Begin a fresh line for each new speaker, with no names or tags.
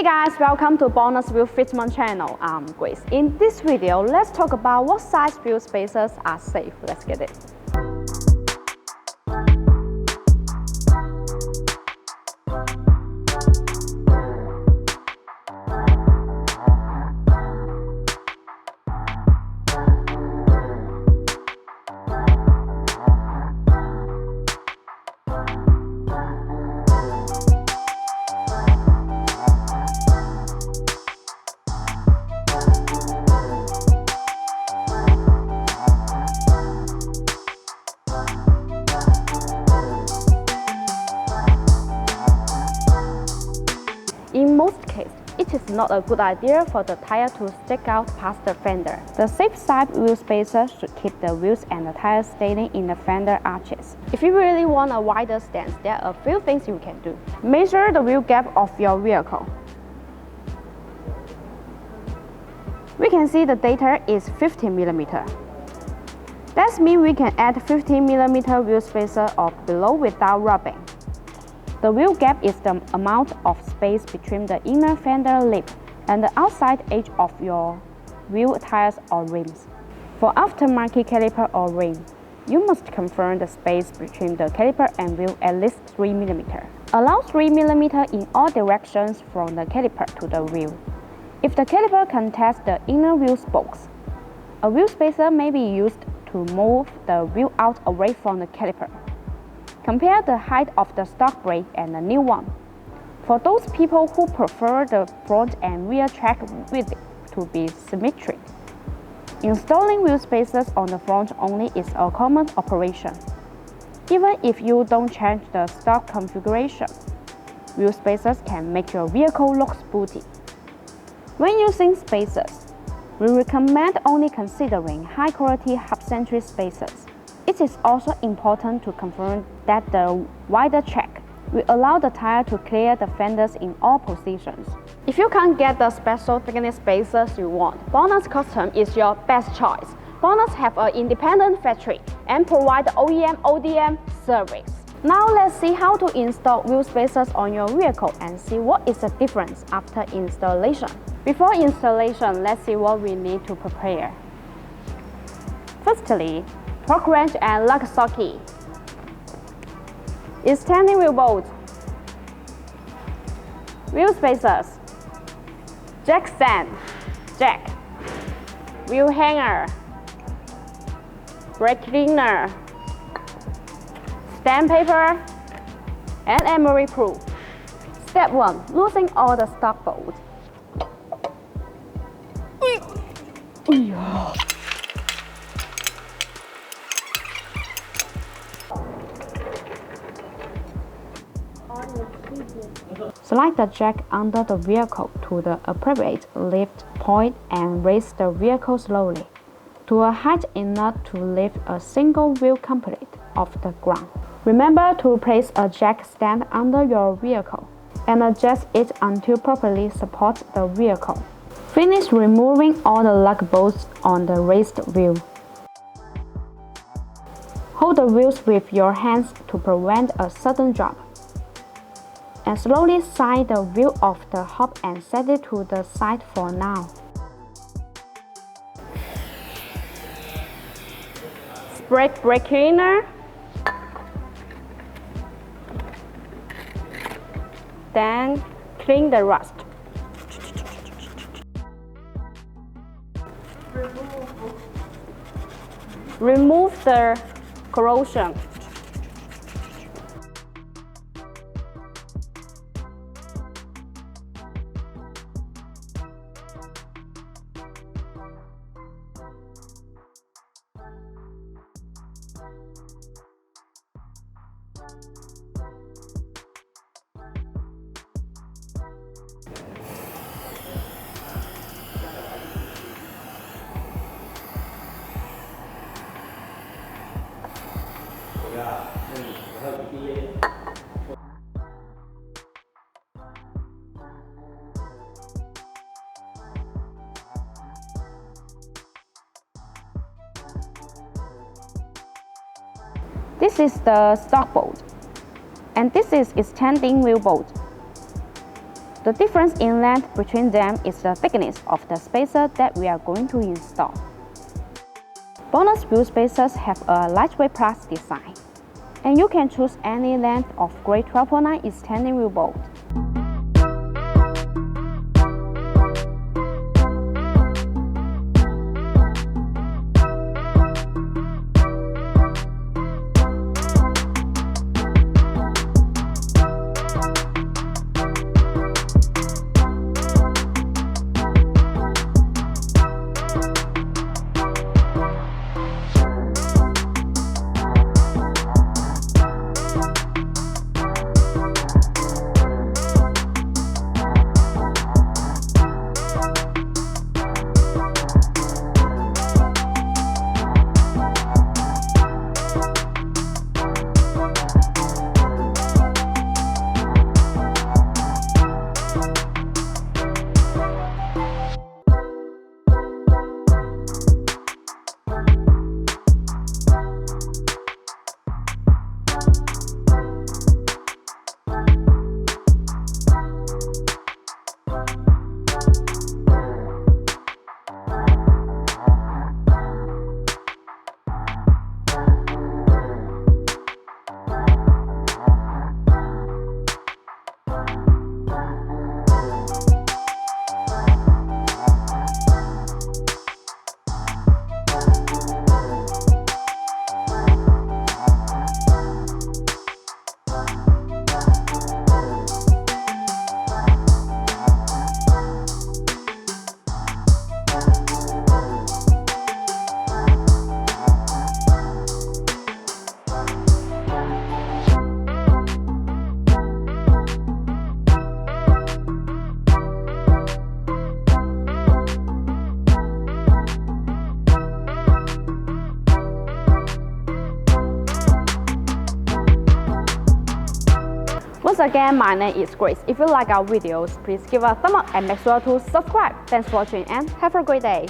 Hey guys, welcome to BONOSS Wheel Fitment channel. I'm Grace. In this video, let's talk about what size wheel spacers are safe. Let's get it. In most cases, it is not a good idea for the tire to stick out past the fender. The safe side wheel spacer should keep the wheels and the tires staying in the fender arches. If you really want a wider stance, there are a few things you can do. Measure the wheel gap of your vehicle. We can see the data is 15 mm. That means we can add 15 mm wheel spacer or below without rubbing. The wheel gap is the amount of space between the inner fender lip and the outside edge of your wheel tires or rims. For aftermarket caliper or rim, you must confirm the space between the caliper and wheel at least 3 mm. Allow 3 mm in all directions from the caliper to the wheel. If the caliper contains the inner wheel spokes, a wheel spacer may be used to move the wheel out away from the caliper. Compare the height of the stock brake and the new one. For those people who prefer the front and rear track width to be symmetric, installing wheel spacers on the front only is a common operation. Even if you don't change the stock configuration, wheel spacers can make your vehicle look sporty. When using spacers, we recommend only considering high-quality half-century spacers. It is also important to confirm that the wider track will allow the tire to clear the fenders in all positions. If you can't get the special thickness spacers you want, BONOSS Custom is your best choice. BONOSS have an independent factory and provide OEM/ODM service. Now let's see how to install wheel spacers on your vehicle and see what is the difference after installation. Before installation, let's see what we need to prepare. Firstly, torque wrench and lug socket, extending wheel bolt, wheel spacers, jack stand, jack, wheel hanger, brake cleaner, sandpaper, and emery proof. Step 1. Loosen all the stock bolts. Slide the jack under the vehicle to the appropriate lift point and raise the vehicle slowly to a height enough to lift a single wheel complete off the ground. Remember to place a jack stand under your vehicle and adjust it until properly supports the vehicle. Finish removing all the lug bolts on the raised wheel. Hold the wheels with your hands to prevent a sudden drop. And slowly slide the wheel off the hub and set it to the side for now. Spray brake cleaner. Then clean the rust. Remove the corrosion. This is the stock bolt, and this is extending wheel bolt. The difference in length between them is the thickness of the spacer that we are going to install. BONOSS wheel spacers have a lightweight plus design, and you can choose any length of grade 12.9 extending wheel bolt. Once again, my name is Grace. If you like our videos, please give a thumb up and make sure to subscribe. Thanks for watching and have a great day.